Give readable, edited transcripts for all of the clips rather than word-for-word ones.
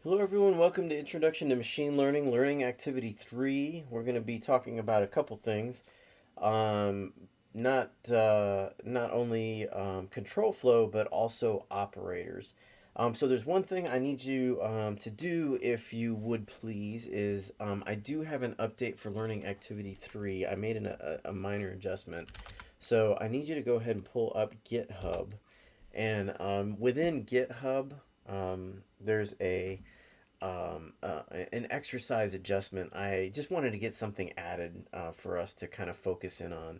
Hello everyone, welcome to Introduction to Machine Learning, Learning Activity 3. We're going to be talking about a couple things. Um, not only control flow, but also operators. So there's one thing I need you to do, if you would please, is I do have an update for Learning Activity 3. I made a minor adjustment. So I need you to go ahead and pull up GitHub. And within GitHub, there's an exercise adjustment. I just wanted to get something added for us to kind of focus in on.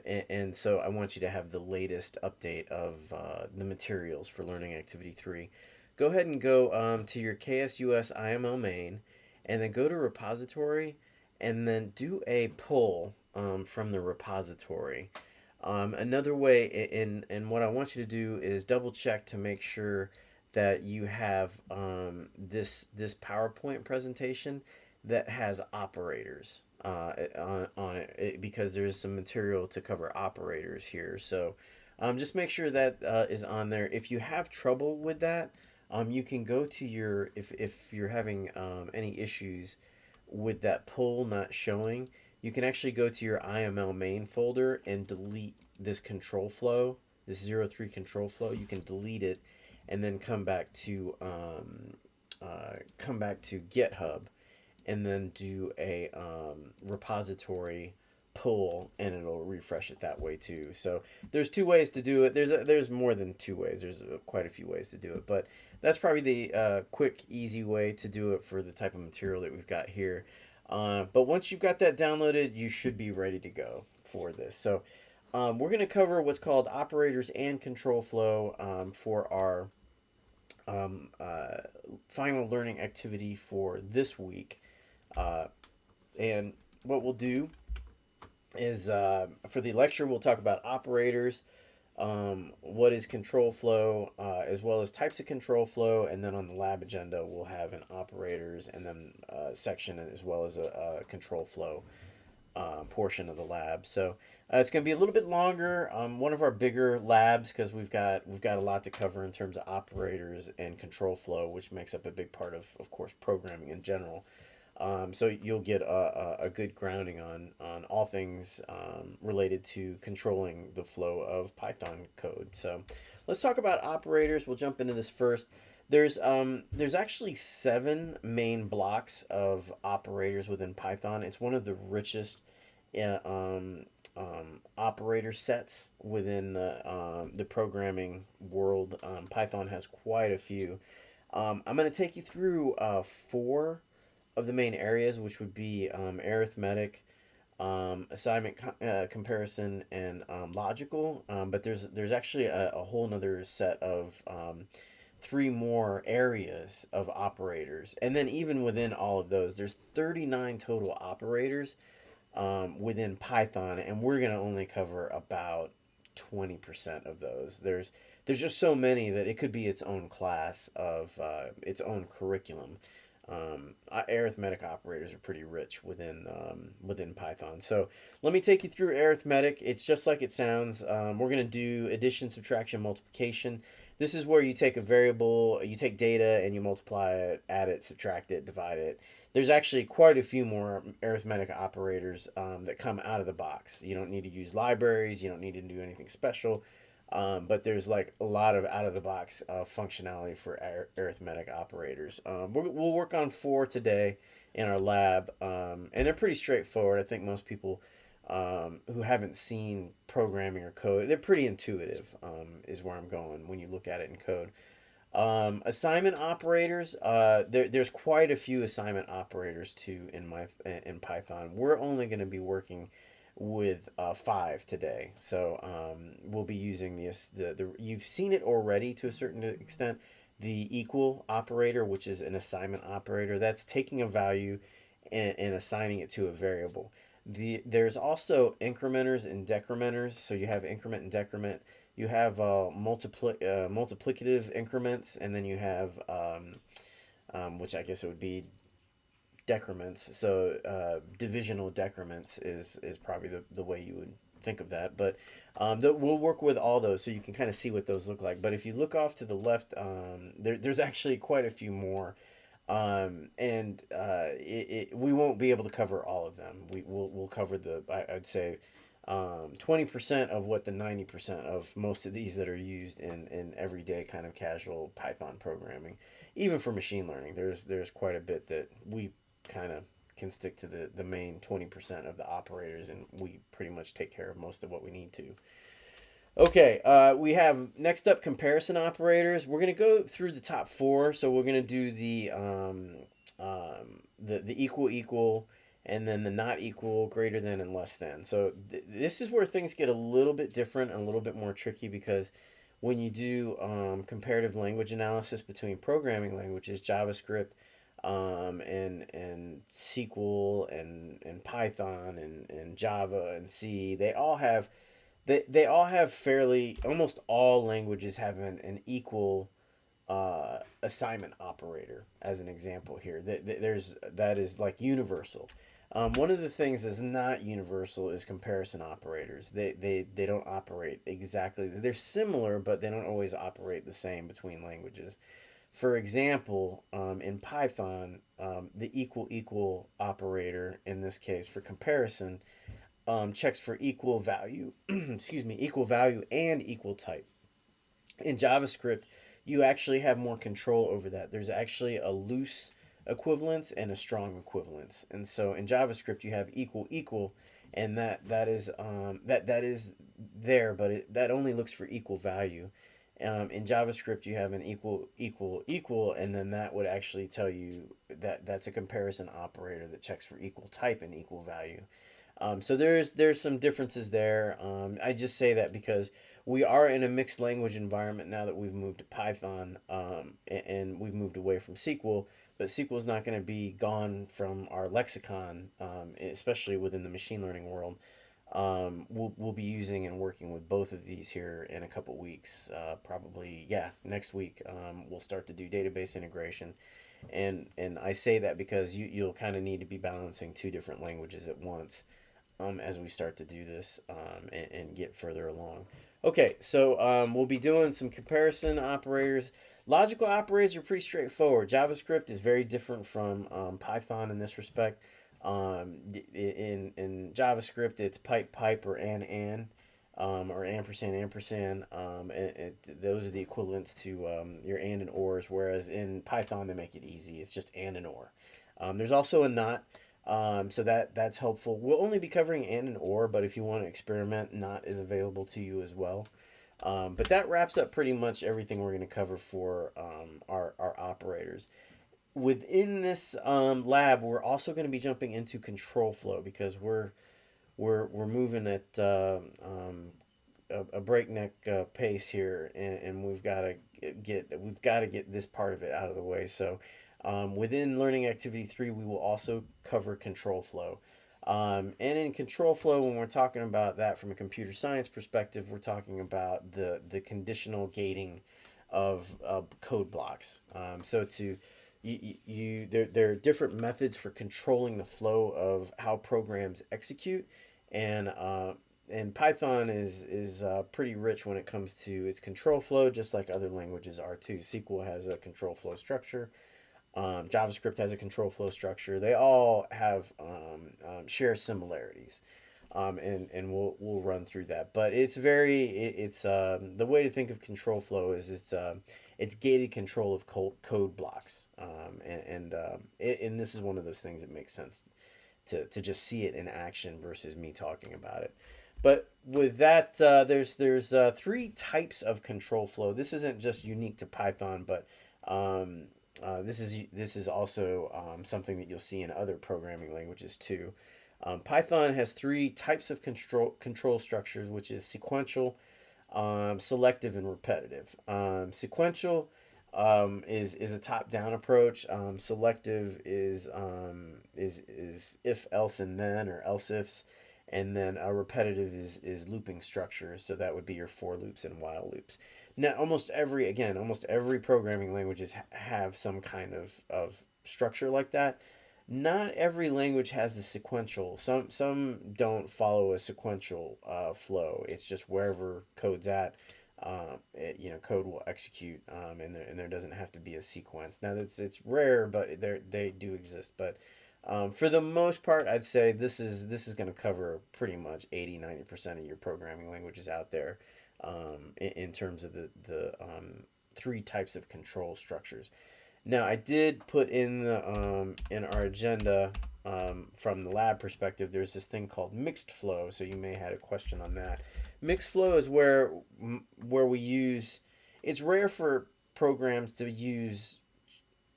And so I want you to have the latest update of the materials for Learning Activity 3. Go ahead and go to your KSUS IML main, and then go to repository, and then do a pull from the repository. Another way, and what I want you to do is double check to make sure that you have this PowerPoint presentation that has operators on it, because there's some material to cover operators here. So just make sure that is on there. If you have trouble with that, you can go to your, if you're having any issues with that pull not showing, you can actually go to your IML main folder and delete this control flow, this 03 control flow. You can delete it and then come back to GitHub, and then do a repository pull, and it'll refresh it that way too. So there's two ways to do it. There's more than two ways. There's quite a few ways to do it, but that's probably the quick, easy way to do it for the type of material that we've got here. But once you've got that downloaded, you should be ready to go for this. So we're going to cover what's called operators and control flow for our um, uh, final learning activity for this week. Uh, and what we'll do is for the lecture, we'll talk about operators, what is control flow, as well as types of control flow. And then on the lab agenda, we'll have an operators and then section, as well as a control flow portion of the lab. So it's going to be a little bit longer. One of our bigger labs, because we've got a lot to cover in terms of operators and control flow, which makes up a big part of course, programming in general. So you'll get a good grounding on all things related to controlling the flow of Python code. So let's talk about operators. We'll jump into this first. There's actually 7 main blocks of operators within Python. It's one of the richest uh, um, operator sets within the programming world. Python has quite a few. I'm going to take you through 4 of the main areas, which would be arithmetic, assignment comparison, and logical. But there's actually a whole nother set of 3 more areas of operators, and then even within all of those, there's 39 total operators within Python, and we're gonna only cover about 20% of those. There's just so many that it could be its own class of its own curriculum. Arithmetic operators are pretty rich within Python. So let me take you through arithmetic. It's just like it sounds. We're going to do addition, subtraction, multiplication. This is where you take a variable, you take data, and you multiply it, add it, subtract it, divide it. There's actually quite a few more arithmetic operators that come out of the box. You don't need to use libraries. You don't need to do anything special. But there's like a lot of out of the box functionality for arithmetic operators. We'll work on 4 today in our lab, and they're pretty straightforward. I think most people who haven't seen programming or code, they're pretty intuitive, is where I'm going when you look at it in code. Assignment operators, there's quite a few assignment operators too in Python. We're only going to be working with 5 today. So we'll be using the you've seen it already to a certain extent. The equal operator, which is an assignment operator, that's taking a value and assigning it to a variable. There's also incrementers and decrementers. So you have increment and decrement. You have multiplicative increments, and then you have which I guess it would be decrements. So divisional decrements is probably the way you would think of that. But we'll work with all those so you can kind of see what those look like. But if you look off to the left, there's actually quite a few more. We won't be able to cover all of them. We'll cover I'd say 20% of what the 90% of most of these that are used in everyday kind of casual Python programming. Even for machine learning, there's quite a bit that we kind of can stick to the main 20% of the operators, and we pretty much take care of most of what we need to. Okay, we have next up comparison operators. We're gonna go through the top four. So we're gonna do the equal equal, and then the not equal, greater than, and less than. So this is where things get a little bit different and a little bit more tricky, because when you do comparative language analysis between programming languages, JavaScript, and SQL and Python and Java and C, they all have fairly, almost all languages have an equal assignment operator, as an example here. That is like universal. One of the things that's not universal is comparison operators. They don't operate exactly. They're similar, but they don't always operate the same between languages. For example, in Python, the equal equal operator in this case for comparison checks for equal value, excuse me, equal value and equal type. In JavaScript, you actually have more control over that. There's actually a loose equivalence and a strong equivalence. And so in JavaScript, you have equal equal, and that is there, but that only looks for equal value. In JavaScript, you have an equal equal equal, and then that would actually tell you that that's a comparison operator that checks for equal type and equal value. So there's some differences there. I just say that because we are in a mixed language environment now that we've moved to Python, and we've moved away from SQL. But SQL is not going to be gone from our lexicon, especially within the machine learning world. We'll be using and working with both of these here in a couple weeks. Probably, yeah, next week we'll start to do database integration. And I say that because you'll kind of need to be balancing two different languages at once, as we start to do this, and get further along. Okay, so we'll be doing some comparison operators. Logical operators are pretty straightforward. JavaScript is very different from Python in this respect. In JavaScript, it's pipe pipe or an, or ampersand ampersand. Those are the equivalents to your and ors. Whereas in Python, they make it easy. It's just and or. There's also a not. So that's helpful. We'll only be covering and or, but if you want to experiment, not is available to you as well. But that wraps up pretty much everything we're going to cover for our operators. Within this lab, we're also going to be jumping into control flow, because we're moving at a breakneck pace here, and we've got to get this part of it out of the way. So within Learning Activity 3, we will also cover control flow. And in control flow, when we're talking about that from a computer science perspective, we're talking about the conditional gating of code blocks. So there are different methods for controlling the flow of how programs execute, and Python is pretty rich when it comes to its control flow, just like other languages are too. SQL has a control flow structure. JavaScript has a control flow structure. They all have share similarities, and we'll run through that. But it's the way to think of control flow is it's gated control of code blocks, and this is one of those things that makes sense to just see it in action versus me talking about it. But with that, there's three types of control flow. This isn't just unique to Python, but this is also something that you'll see in other programming languages too. Python has three types of control structures, which is sequential, selective, and repetitive. Sequential is a top-down approach. Selective is if, else, and then, or else ifs. And then a repetitive is looping structures, so that would be your for loops and while loops. Now, almost every programming languages have some kind of structure like that. Not every language has the sequential. Some don't follow a sequential flow. It's just wherever code's at, code will execute, and there doesn't have to be a sequence. Now it's rare, but they do exist. But for the most part, I'd say this is going to cover pretty much 80-90% of your programming languages out there, in terms of the three types of control structures. Now, I did put in our agenda, from the lab perspective. There's this thing called mixed flow. So you may had a question on that. Mixed flow is where we use. It's rare for programs to use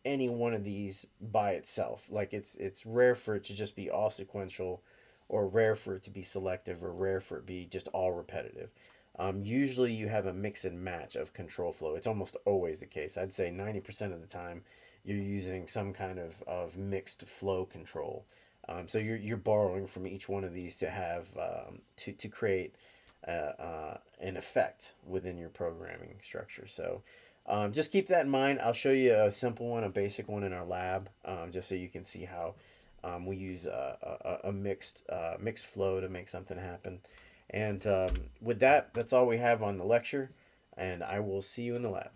any one of these by itself. Like it's rare for it to just be all sequential, or rare for it to be selective, or rare for it to be just all repetitive. Usually you have a mix and match of control flow. It's almost always the case. I'd say 90% of the time you're using some kind of mixed flow control. So you're borrowing from each one of these to have, to create an effect within your programming structure. So just keep that in mind. I'll show you a simple one, a basic one in our lab, just so you can see how we use a mixed flow to make something happen. And with that, that's all we have on the lecture, and I will see you in the lab.